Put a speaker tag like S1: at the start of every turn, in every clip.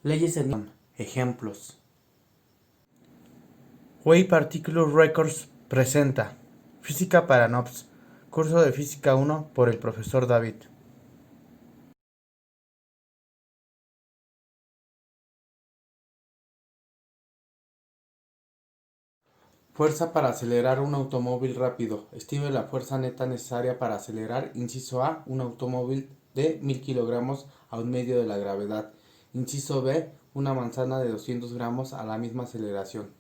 S1: Leyes de Newton. Ejemplos. Way Particle Records presenta Física para Noobs, curso de Física 1 por el profesor David. Fuerza para acelerar un automóvil rápido. Estime la fuerza neta necesaria para acelerar, inciso A, un automóvil de 1000 kilogramos a un medio de la gravedad. Inciso B, una manzana de 200 gramos a la misma aceleración.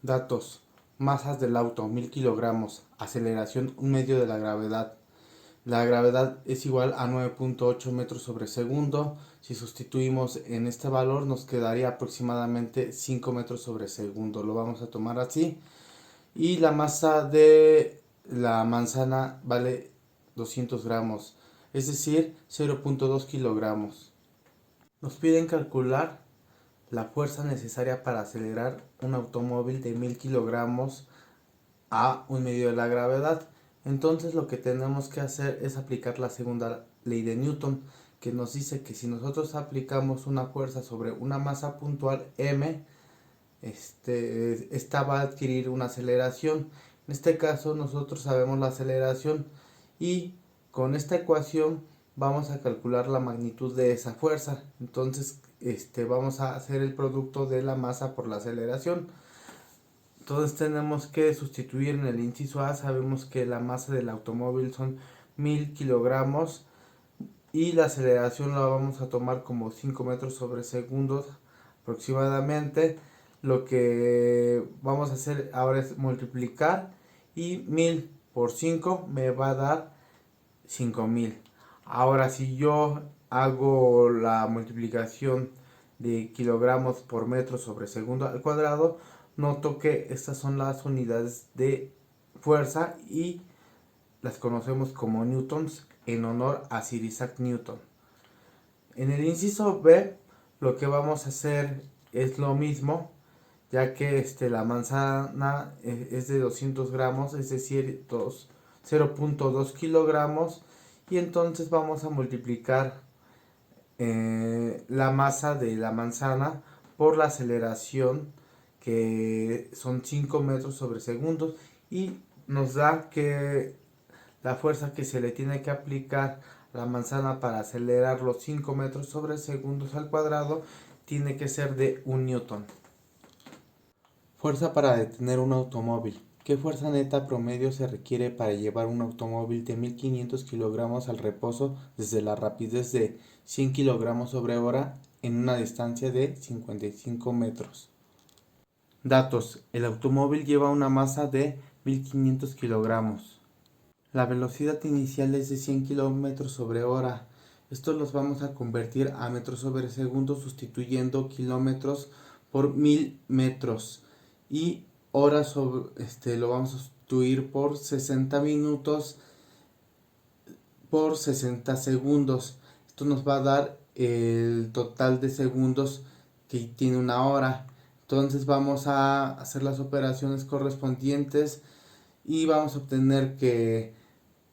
S1: Datos. Masas del auto, 1000 kilogramos. Aceleración, un medio de la gravedad. La gravedad es igual a 9.8 metros sobre segundo. Si sustituimos en este valor nos quedaría aproximadamente 5 metros sobre segundo. Lo vamos a tomar así. Y la masa de la manzana vale 200 gramos, es decir, 0.2 kilogramos. Nos piden calcular la fuerza necesaria para acelerar un automóvil de 1000 kilogramos a un medio de la gravedad. Entonces lo que tenemos que hacer es aplicar la segunda ley de Newton, que nos dice que si nosotros aplicamos una fuerza sobre una masa puntual m, esta va a adquirir una aceleración. En este caso nosotros sabemos la aceleración y con esta ecuación vamos a calcular la magnitud de esa fuerza. Entonces vamos a hacer el producto de la masa por la aceleración. Entonces tenemos que sustituir en el inciso A. Sabemos que la masa del automóvil son 1000 kilogramos y la aceleración la vamos a tomar como 5 metros sobre segundo aproximadamente. Lo que vamos a hacer ahora es multiplicar y 1000 por 5 me va a dar 5000. Ahora si yo hago la multiplicación de kilogramos por metro sobre segundo al cuadrado, noto que estas son las unidades de fuerza y las conocemos como newtons en honor a Sir Isaac Newton. En el inciso B lo que vamos a hacer es lo mismo, ya que la manzana es de 200 gramos, es decir, 0.2 kilogramos, y entonces vamos a multiplicar la masa de la manzana por la aceleración, que son 5 metros sobre segundo, y nos da que la fuerza que se le tiene que aplicar a la manzana para acelerar los 5 metros sobre segundos al cuadrado tiene que ser de 1 newton. Fuerza para detener un automóvil. ¿Qué fuerza neta promedio se requiere para llevar un automóvil de 1500 kilogramos al reposo desde la rapidez de 100 kilogramos sobre hora en una distancia de 55 metros? Datos. El automóvil lleva una masa de 1500 kilogramos. La velocidad inicial es de 100 kilómetros sobre hora. Estos los vamos a convertir a metros sobre segundo sustituyendo kilómetros por 1000 metros. Y horas sobre, lo vamos a sustituir por 60 minutos por 60 segundos. Esto nos va a dar el total de segundos que tiene una hora. Entonces vamos a hacer las operaciones correspondientes y vamos a obtener que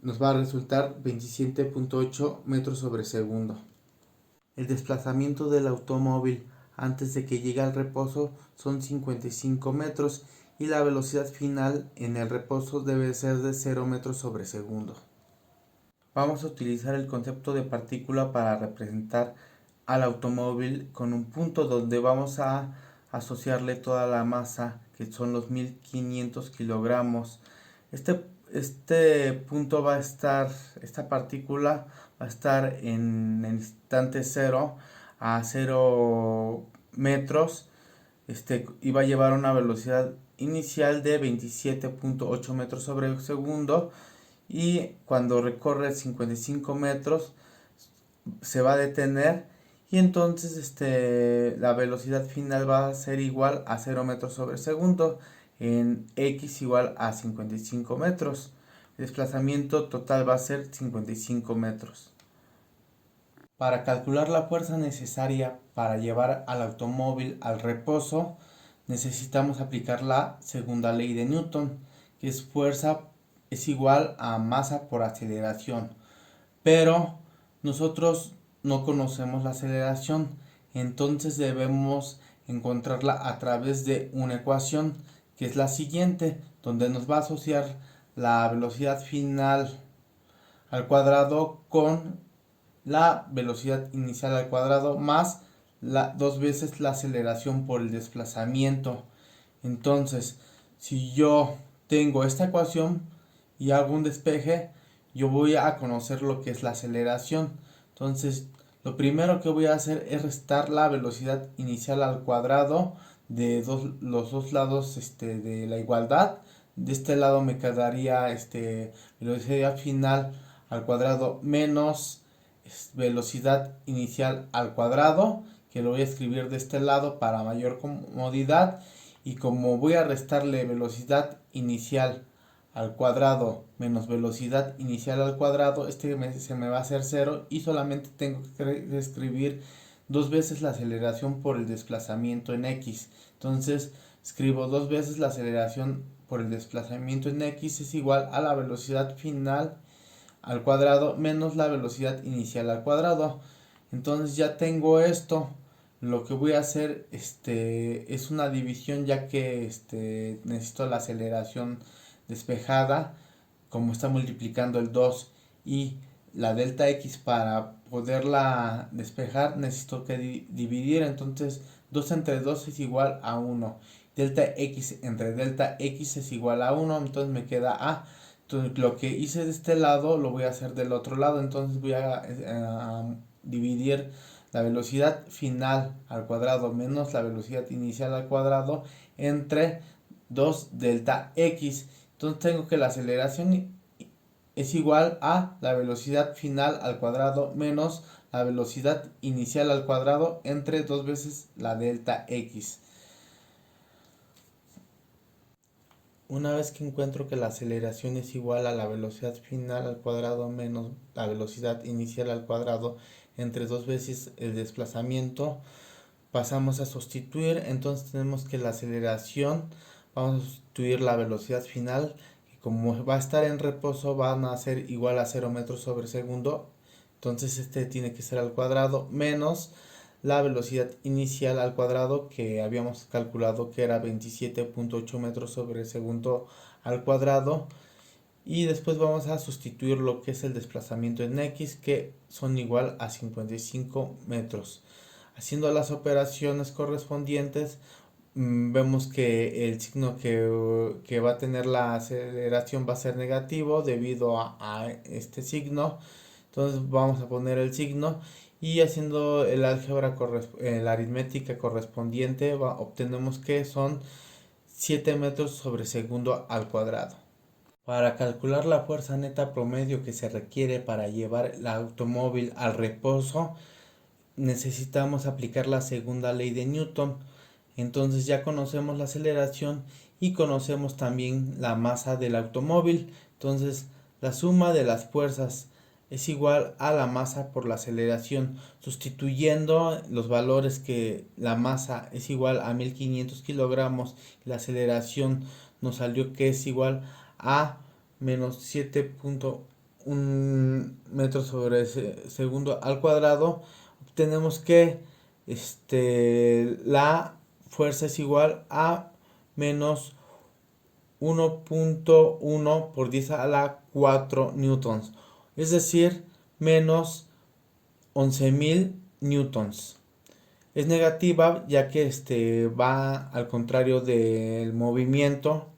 S1: nos va a resultar 27.8 metros sobre segundo. El desplazamiento del automóvil antes de que llegue al reposo son 55 metros y la velocidad final en el reposo debe ser de 0 metros sobre segundo. Vamos a utilizar el concepto de partícula para representar al automóvil con un punto donde vamos a asociarle toda la masa, que son los 1500 kilogramos. Este punto va a estar, esta partícula va a estar en el instante 0 a 0 metros, y va a llevar una velocidad inicial de 27.8 metros sobre segundo, y cuando recorre 55 metros se va a detener y entonces la velocidad final va a ser igual a 0 metros sobre segundo en x igual a 55 metros. El desplazamiento total va a ser 55 metros. Para calcular la fuerza necesaria para llevar al automóvil al reposo, necesitamos aplicar la segunda ley de Newton, que es fuerza es igual a masa por aceleración. Pero nosotros no conocemos la aceleración. entonces debemos encontrarla a través de una ecuación que es la siguiente, donde nos va a asociar la velocidad final al cuadrado con la velocidad inicial al cuadrado más dos veces la aceleración por el desplazamiento. Entonces, si yo tengo esta ecuación y hago un despeje, yo voy a conocer lo que es la aceleración. Entonces, lo primero que voy a hacer es restar la velocidad inicial al cuadrado de los dos lados de la igualdad. De este lado me quedaría velocidad final al cuadrado menos velocidad inicial al cuadrado, que lo voy a escribir de este lado para mayor comodidad. Y como voy a restarle velocidad inicial al cuadrado menos velocidad inicial al cuadrado, se me va a hacer 0 y solamente tengo que escribir dos veces la aceleración por el desplazamiento en x. Entonces escribo dos veces la aceleración por el desplazamiento en x es igual a la velocidad final al cuadrado menos la velocidad inicial al cuadrado. Entonces ya tengo esto. Lo que voy a hacer es una división, ya que necesito la aceleración despejada, como está multiplicando el 2 y la delta x. Para poderla despejar necesito que dividir, entonces 2 entre 2 es igual a 1, delta x entre delta x es igual a 1, entonces me queda a. Entonces lo que hice de este lado lo voy a hacer del otro lado, entonces voy a dividir la velocidad final al cuadrado menos la velocidad inicial al cuadrado entre 2 delta x. Entonces tengo que la aceleración es igual a la velocidad final al cuadrado menos la velocidad inicial al cuadrado entre dos veces la delta x. Una vez que encuentro que la aceleración es igual a la velocidad final al cuadrado menos la velocidad inicial al cuadrado entre dos veces el desplazamiento, pasamos a sustituir. Entonces tenemos que la aceleración, vamos a sustituir la velocidad final, que como va a estar en reposo van a ser igual a 0 metros sobre segundo. Entonces tiene que ser al cuadrado menos la velocidad inicial al cuadrado, que habíamos calculado que era 27.8 metros sobre segundo al cuadrado. Y después vamos a sustituir lo que es el desplazamiento en x, que son igual a 55 metros. Haciendo las operaciones correspondientes, vemos que el signo que va a tener la aceleración va a ser negativo debido a este signo. Entonces vamos a poner el signo y haciendo el álgebra, la aritmética correspondiente, obtenemos que son 7 metros sobre segundo al cuadrado. Para calcular la fuerza neta promedio que se requiere para llevar el automóvil al reposo, necesitamos aplicar la segunda ley de Newton. Entonces ya conocemos la aceleración y conocemos también la masa del automóvil. Entonces la suma de las fuerzas es igual a la masa por la aceleración, sustituyendo los valores, que la masa es igual a 1500 kilogramos y la aceleración nos salió que es igual a menos 7.1 metros sobre segundo al cuadrado. Obtenemos que la fuerza es igual a menos 1.1 por 10 a la 4 newtons, es decir, menos 11.000 newtons. Es negativa, ya que va al contrario del movimiento,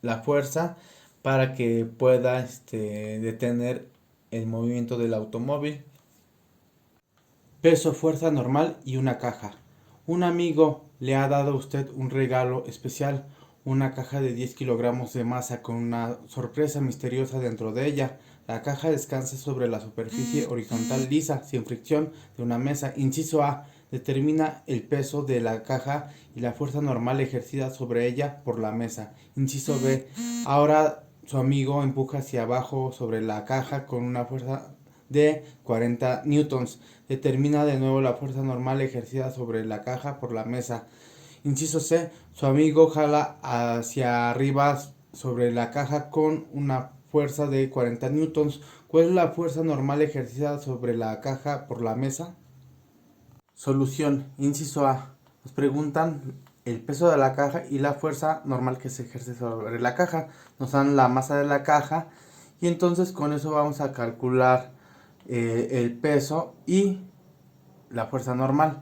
S1: la fuerza, para que pueda detener el movimiento del automóvil. Peso, fuerza normal y una caja. Un amigo le ha dado a usted un regalo especial, una caja de 10 kilogramos de masa con una sorpresa misteriosa dentro de ella. La caja descansa sobre la superficie horizontal lisa, sin fricción, de una mesa. Inciso A. Determina el peso de la caja y la fuerza normal ejercida sobre ella por la mesa. Inciso B. Ahora su amigo empuja hacia abajo sobre la caja con una fuerza de 40 newtons. Determina de nuevo la fuerza normal ejercida sobre la caja por la mesa. Inciso C. Su amigo jala hacia arriba sobre la caja con una fuerza de 40 newtons. ¿Cuál es la fuerza normal ejercida sobre la caja por la mesa? Solución. Inciso A. Nos preguntan el peso de la caja y la fuerza normal que se ejerce sobre la caja. Nos dan la masa de la caja y entonces con eso vamos a calcular el peso y la fuerza normal.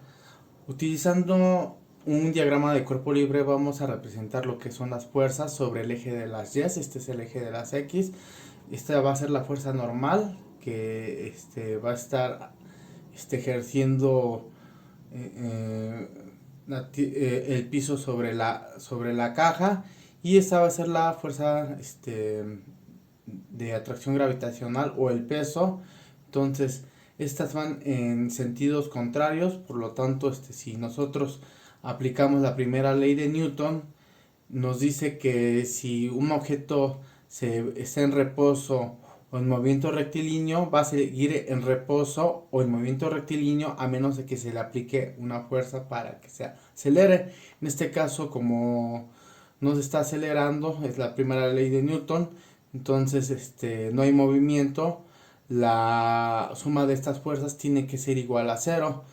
S1: Utilizando un diagrama de cuerpo libre vamos a representar lo que son las fuerzas sobre el eje de las Y. Este es el eje de las X. Esta va a ser la fuerza normal que va a estar ejerciendo el piso sobre la caja, y esta va a ser la fuerza de atracción gravitacional o el peso. Entonces estas van en sentidos contrarios, por lo tanto si nosotros aplicamos la primera ley de Newton, nos dice que si un objeto está en reposo o en movimiento rectilíneo, va a seguir en reposo o en movimiento rectilíneo a menos de que se le aplique una fuerza para que se acelere. En este caso, como no se está acelerando, es la primera ley de Newton, entonces no hay movimiento, la suma de estas fuerzas tiene que ser igual a cero.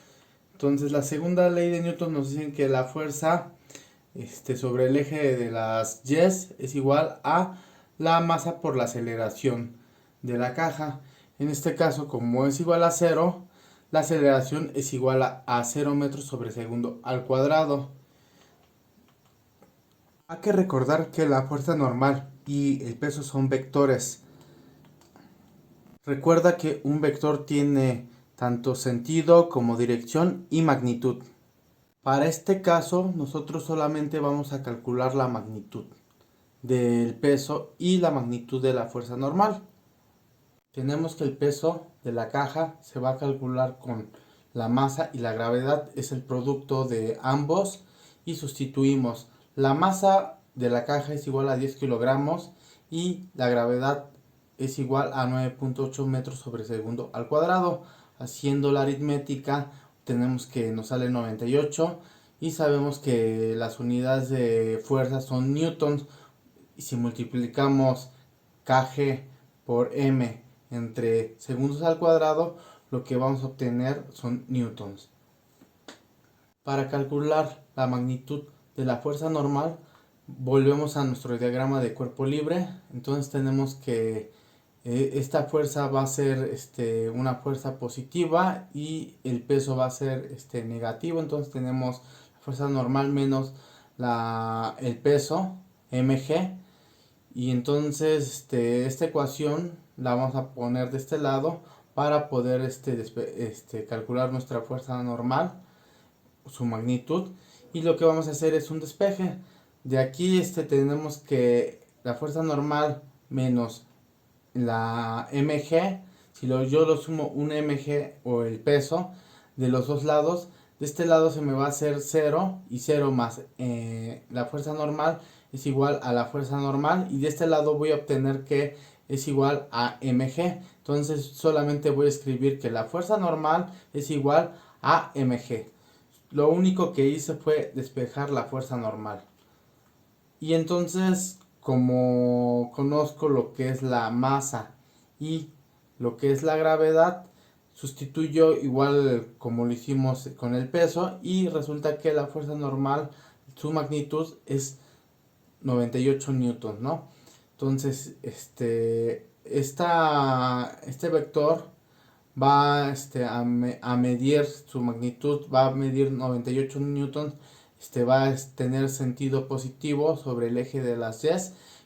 S1: Entonces la segunda ley de Newton nos dice que la fuerza sobre el eje de las Y es igual a la masa por la aceleración de la caja. En este caso, como es igual a 0, la aceleración es igual a 0 metros sobre segundo al cuadrado. Hay que recordar que la fuerza normal y el peso son vectores. Recuerda que un vector tiene tanto sentido como dirección y magnitud. Para este caso, nosotros solamente vamos a calcular la magnitud del peso y la magnitud de la fuerza normal. Tenemos que el peso de la caja se va a calcular con la masa y la gravedad, es el producto de ambos, y sustituimos. La masa de la caja es igual a 10 kilogramos y la gravedad es igual a 9.8 metros sobre segundo al cuadrado. Haciendo la aritmética tenemos que nos sale 98 y sabemos que las unidades de fuerza son newtons, y si multiplicamos kg por m entre segundos al cuadrado, lo que vamos a obtener son newtons. Para calcular la magnitud de la fuerza normal, volvemos a nuestro diagrama de cuerpo libre. Entonces tenemos que esta fuerza va a ser una fuerza positiva y el peso va a ser negativo. Entonces tenemos la fuerza normal menos el peso mg, y entonces esta ecuación la vamos a poner de este lado para poder calcular nuestra fuerza normal, su magnitud, y lo que vamos a hacer es un despeje. De aquí tenemos que la fuerza normal menos la mg, si yo lo sumo un mg o el peso de los dos lados, de este lado se me va a hacer 0 y 0 más la fuerza normal es igual a la fuerza normal, y de este lado voy a obtener que es igual a mg. Entonces solamente voy a escribir que la fuerza normal es igual a mg. Lo único que hice fue despejar la fuerza normal. Y entonces, como conozco lo que es la masa y lo que es la gravedad, sustituyo igual como lo hicimos con el peso, y resulta que la fuerza normal, su magnitud es 98 newtons, ¿no? Entonces, este vector va a medir su magnitud, va a medir 98 newtons, va a tener sentido positivo sobre el eje de las Y,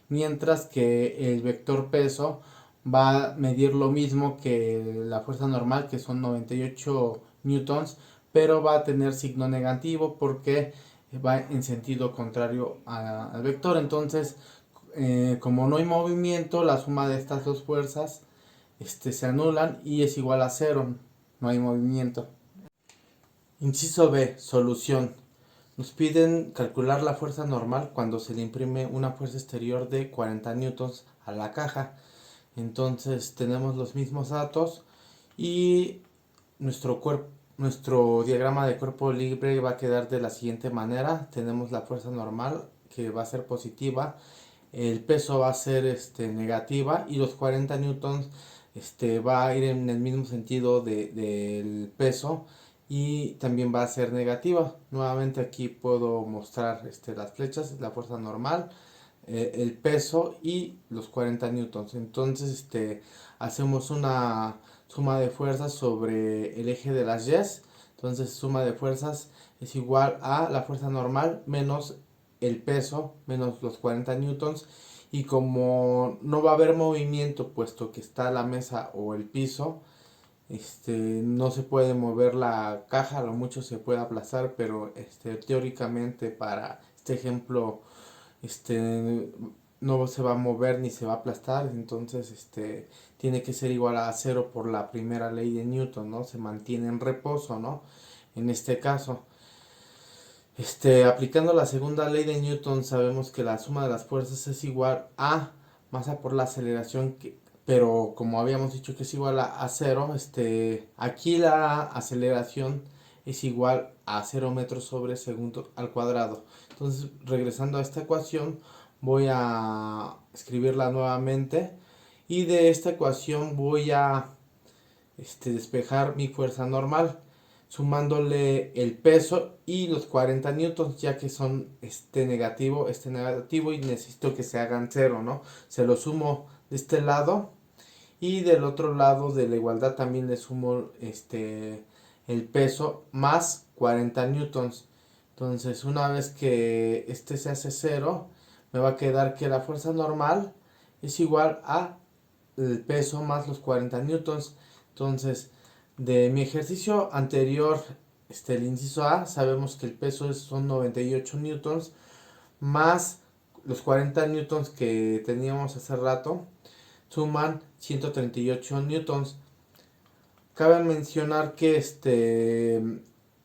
S1: mientras que el vector peso va a medir lo mismo que la fuerza normal, que son 98 newtons, pero va a tener signo negativo porque va en sentido contrario al vector. Entonces, como no hay movimiento, la suma de estas dos fuerzas se anulan y es igual a 0, no hay movimiento. Inciso B, solución. Nos piden calcular la fuerza normal cuando se le imprime una fuerza exterior de 40 newtons a la caja. Entonces tenemos los mismos datos y nuestro diagrama de cuerpo libre va a quedar de la siguiente manera. Tenemos la fuerza normal, que va a ser positiva, el peso va a ser negativa, y los 40 newtons va a ir en el mismo sentido del peso, y también va a ser negativa. Nuevamente aquí puedo mostrar las flechas, la fuerza normal, el peso y los 40 newtons. Entonces hacemos una suma de fuerzas sobre el eje de las Y's. Entonces suma de fuerzas es igual a la fuerza normal menos el peso menos los 40 newtons. Y como no va a haber movimiento puesto que está la mesa o el piso, no se puede mover la caja, a lo mucho se puede aplastar, pero teóricamente para este ejemplo no se va a mover ni se va a aplastar. Entonces tiene que ser igual a cero por la primera ley de Newton, ¿no? Se mantiene en reposo, ¿no? En este caso, aplicando la segunda ley de Newton, sabemos que la suma de las fuerzas es igual a masa por la aceleración, pero como habíamos dicho que es igual a cero, aquí la aceleración es igual a 0 metros sobre segundo al cuadrado. Entonces, regresando a esta ecuación, voy a escribirla nuevamente y de esta ecuación voy a despejar mi fuerza normal sumándole el peso y los 40 newtons, ya que son negativo y necesito que se hagan cero, ¿no? Se lo sumo de este lado y del otro lado de la igualdad también le sumo el peso más 40 newtons. Entonces, una vez que se hace cero, me va a quedar que la fuerza normal es igual a el peso más los 40 newtons. Entonces, de mi ejercicio anterior, el inciso A, sabemos que el peso son 98 newtons más los 40 newtons que teníamos hace rato, suman 138 newtons. Cabe mencionar que este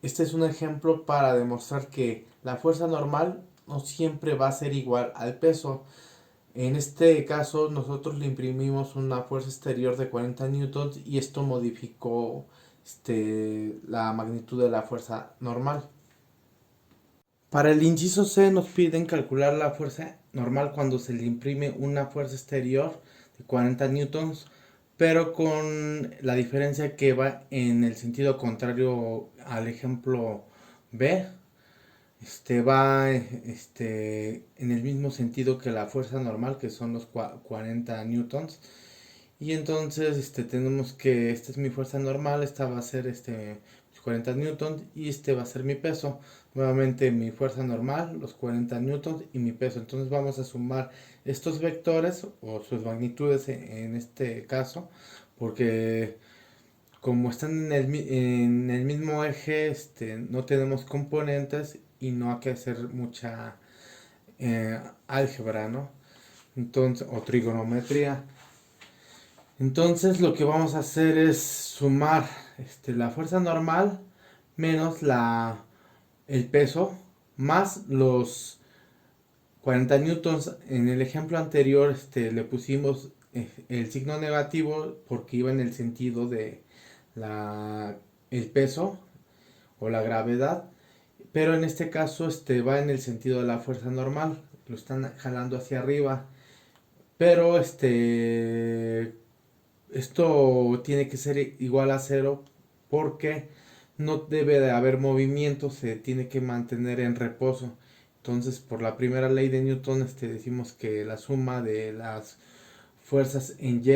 S1: es un ejemplo para demostrar que la fuerza normal no siempre va a ser igual al peso. En este caso nosotros le imprimimos una fuerza exterior de 40 newtons y esto modificó la magnitud de la fuerza normal. Para el inciso C nos piden calcular la fuerza normal cuando se le imprime una fuerza exterior de 40 newtons, pero con la diferencia que va en el sentido contrario al ejemplo B. Va en el mismo sentido que la fuerza normal, que son los 40 newtons. Y entonces tenemos que esta es mi fuerza normal, esta va a ser 40 newtons y este va a ser mi peso. Nuevamente mi fuerza normal, los 40 newtons y mi peso. Entonces vamos a sumar estos vectores o sus magnitudes en este caso, porque como están en el mismo eje, no tenemos componentes y no hay que hacer mucha álgebra, ¿no? Entonces, o trigonometría. Entonces lo que vamos a hacer es sumar la fuerza normal menos el peso más los 40 newtons. En el ejemplo anterior le pusimos el signo negativo porque iba en el sentido de el peso o la gravedad, pero en este caso va en el sentido de la fuerza normal, lo están jalando hacia arriba, pero esto tiene que ser igual a cero porque no debe de haber movimiento, se tiene que mantener en reposo. Entonces, por la primera ley de Newton, decimos que la suma de las fuerzas en Y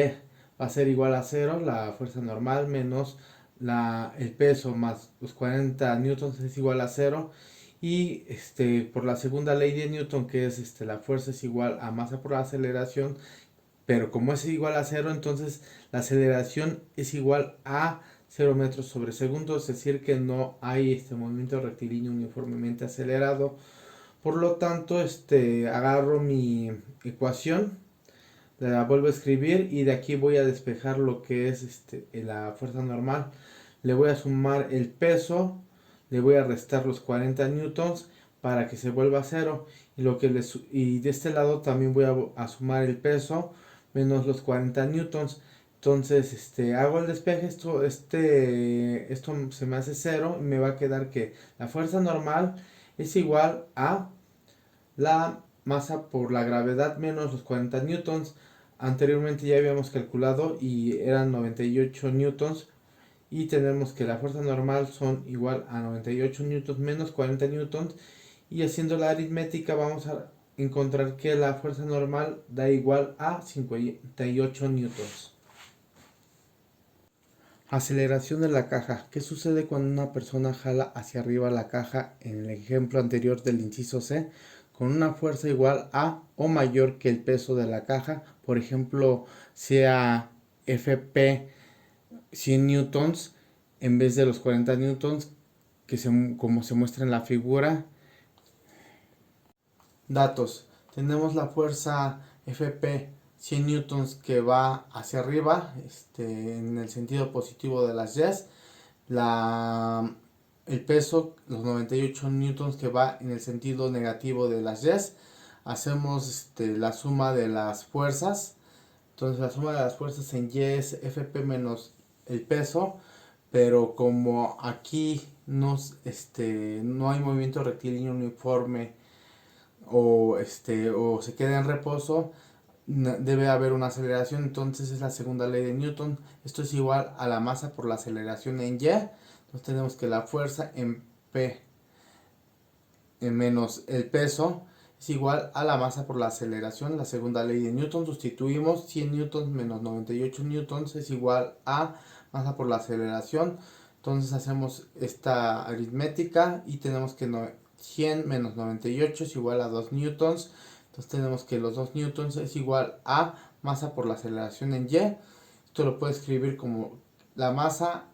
S1: va a ser igual a cero, la fuerza normal menos el peso más los 40 newtons es igual a cero. Y por la segunda ley de Newton, que es la fuerza es igual a masa por aceleración, pero como es igual a cero, entonces la aceleración es igual a 0 metros sobre segundo, es decir que no hay movimiento rectilíneo uniformemente acelerado. Por lo tanto, agarro mi ecuación, la vuelvo a escribir y de aquí voy a despejar lo que es la fuerza normal. Le voy a sumar el peso, le voy a restar los 40 newtons para que se vuelva a cero. Y de este lado también voy a sumar el peso menos los 40 newtons. Entonces hago el despeje, esto se me hace cero y me va a quedar que la fuerza normal es igual a la masa por la gravedad menos los 40 newtons. Anteriormente ya habíamos calculado y eran 98 newtons y tenemos que la fuerza normal son igual a 98 newtons menos 40 newtons, y haciendo la aritmética vamos a encontrar que la fuerza normal da igual a 58 newtons. Aceleración de la caja. ¿Qué sucede cuando una persona jala hacia arriba la caja en el ejemplo anterior del inciso C con una fuerza igual a o mayor que el peso de la caja? Por ejemplo, sea FP 100 newtons en vez de los 40 newtons como se muestra en la figura. Datos. Tenemos la fuerza FP 100 newtons que va hacia arriba, en el sentido positivo de las Y's. El peso, los 98 newtons que va en el sentido negativo de las Y's. Hacemos la suma de las fuerzas. Entonces la suma de las fuerzas en Y es FP menos el peso. Pero como aquí no hay movimiento rectilíneo uniforme o se queda en reposo, debe haber una aceleración. Entonces es la segunda ley de Newton. Esto es igual a la masa por la aceleración en Y. Entonces tenemos que la fuerza en P menos el peso es igual a la masa por la aceleración, la segunda ley de Newton. Sustituimos 100 newtons menos 98 newtons es igual a masa por la aceleración. Entonces hacemos esta aritmética y tenemos que 100 menos 98 es igual a 2 newtons. Entonces tenemos que los 2 newtons es igual a masa por la aceleración en Y. Esto lo puedo escribir como la masa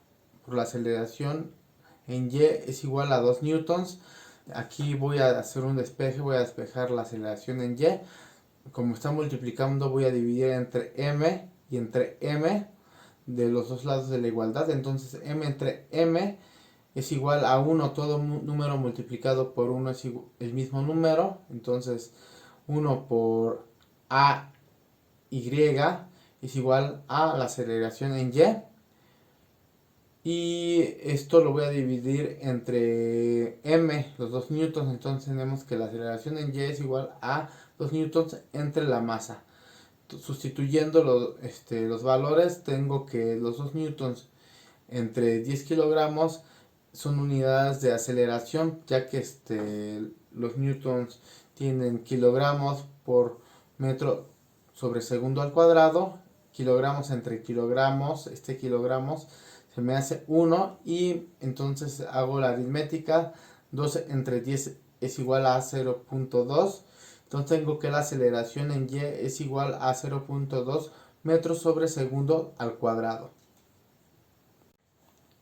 S1: por la aceleración en Y es igual a 2 newtons. Aquí voy a hacer un despeje, voy a despejar la aceleración en Y. Como está multiplicando, voy a dividir entre M y entre M de los dos lados de la igualdad. Entonces M entre M es igual a 1, todo número multiplicado por 1 es el mismo número. Entonces 1 por AY es igual a la aceleración en Y. Y esto lo voy a dividir entre M, los 2 newtons. Entonces tenemos que la aceleración en Y es igual a 2 newtons entre la masa. Sustituyendo los valores, tengo que los 2 newtons entre 10 kilogramos son unidades de aceleración, ya que los newtons tienen kilogramos por metro sobre segundo al cuadrado. Kilogramos entre kilogramos, kilogramos se me hace 1, y entonces hago la aritmética. 12 entre 10 es igual a 0.2. Entonces tengo que la aceleración en Y es igual a 0.2 metros sobre segundo al cuadrado.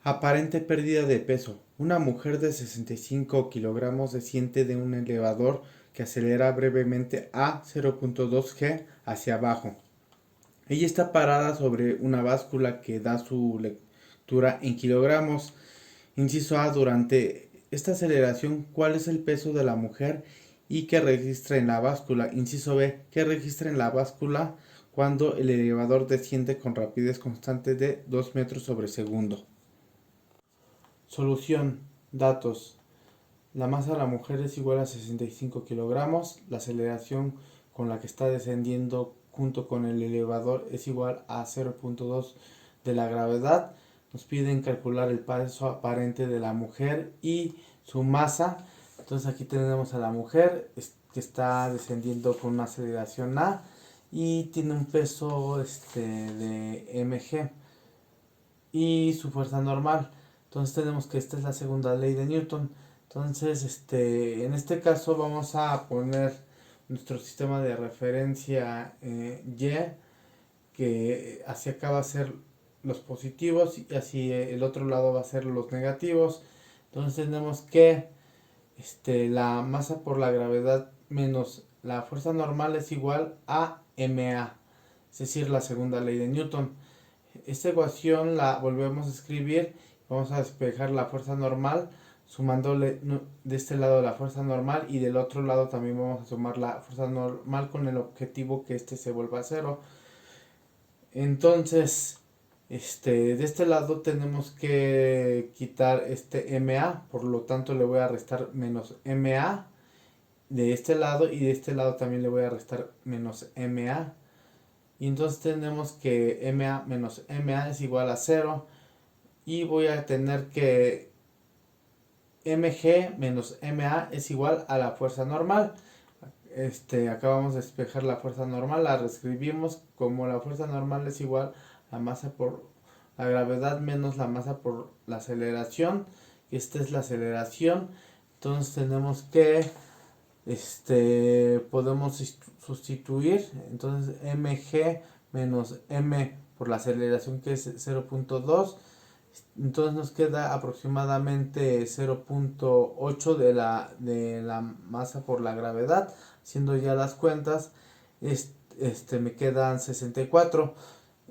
S1: Aparente pérdida de peso. Una mujer de 65 kilogramos desciende de un elevador que acelera brevemente a 0.2 g hacia abajo. Ella está parada sobre una báscula que da su lectura en kilogramos. Inciso A. Durante esta aceleración, ¿cuál es el peso de la mujer y qué registra en la báscula? Inciso B. ¿Qué registra en la báscula cuando el elevador desciende con rapidez constante de 2 metros sobre segundo? Solución. Datos. La masa de la mujer es igual a 65 kilogramos. La aceleración con la que está descendiendo junto con el elevador es igual a 0.2 de la gravedad. Nos piden calcular el peso aparente de la mujer y su masa. Entonces aquí tenemos a la mujer que está descendiendo con una aceleración A y tiene un peso de mg y su fuerza normal. Entonces tenemos que esta es la segunda ley de Newton. Entonces en este caso vamos a poner nuestro sistema de referencia Y, que hacia acá va a ser los positivos y hacia el otro lado va a ser los negativos. Entonces tenemos que la masa por la gravedad menos la fuerza normal es igual a ma, es decir, la segunda ley de Newton. Esta ecuación la volvemos a escribir. Vamos a despejar la fuerza normal sumándole de este lado la fuerza normal y del otro lado también vamos a sumar la fuerza normal con el objetivo que se vuelva a cero. Entonces de este lado tenemos que quitar MA, por lo tanto le voy a restar menos MA de este lado y de este lado también le voy a restar menos MA. Y entonces tenemos que MA menos MA es igual a 0. y voy a tener que mg menos ma es igual a la fuerza normal. Acabamos de despejar la fuerza normal, la reescribimos como la fuerza normal es igual a masa por la gravedad menos la masa por la aceleración. Esta es la aceleración. Entonces tenemos que podemos sustituir. Entonces mg menos m por la aceleración, que es 0.2. Entonces nos queda aproximadamente 0.8 de la masa por la gravedad. Haciendo ya las cuentas, me quedan 64.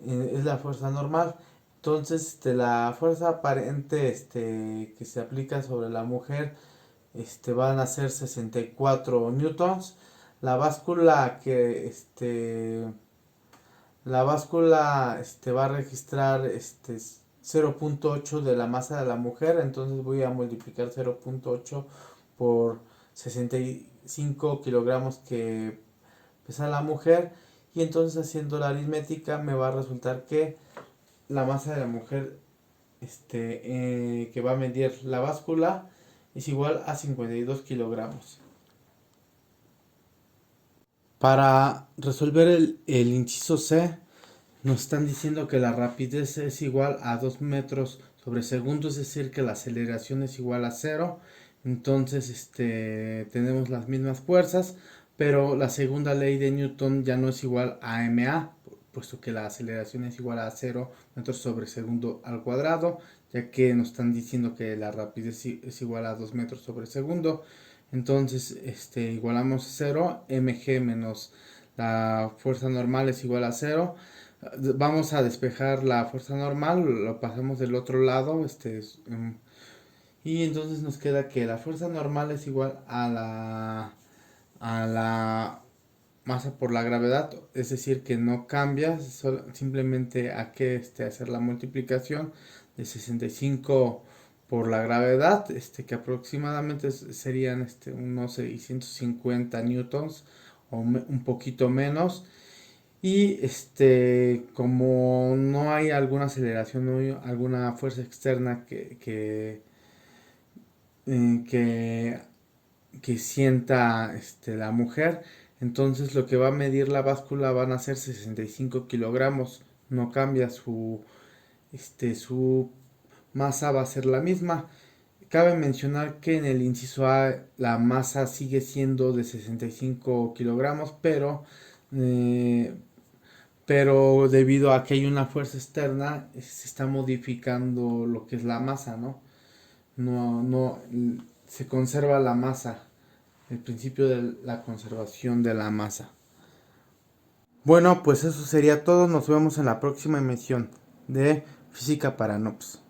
S1: Es la fuerza normal. Entonces, la fuerza aparente que se aplica sobre la mujer van a ser 64 newtons. La báscula va a registrar 0.8 de la masa de la mujer. Entonces voy a multiplicar 0.8 por 65 kilogramos que pesa la mujer, y entonces haciendo la aritmética me va a resultar que la masa de la mujer que va a medir la báscula es igual a 52 kilogramos. Para resolver el inciso C, nos están diciendo que la rapidez es igual a 2 metros sobre segundo, es decir, que la aceleración es igual a 0. Entonces, tenemos las mismas fuerzas, pero la segunda ley de Newton ya no es igual a ma, puesto que la aceleración es igual a 0 metros sobre segundo al cuadrado, ya que nos están diciendo que la rapidez es igual a 2 metros sobre segundo. Entonces, igualamos a 0, mg menos la fuerza normal es igual a 0. Vamos a despejar la fuerza normal, lo pasamos del otro lado, y entonces nos queda que la fuerza normal es igual a la masa por la gravedad, es decir, que no cambia, simplemente hay que hacer la multiplicación de 65 por la gravedad, que aproximadamente serían unos 650 newtons o un poquito menos. Y como no hay alguna aceleración, no hay alguna fuerza externa que, que sienta la mujer, entonces lo que va a medir la báscula van a ser 65 kilogramos. No cambia su masa, va a ser la misma. Cabe mencionar que en el inciso A la masa sigue siendo de 65 kilogramos, pero debido a que hay una fuerza externa se está modificando lo que es la masa, ¿no? No se conserva la masa, el principio de la conservación de la masa. Bueno, pues eso sería todo. Nos vemos en la próxima emisión de Física para Noobs.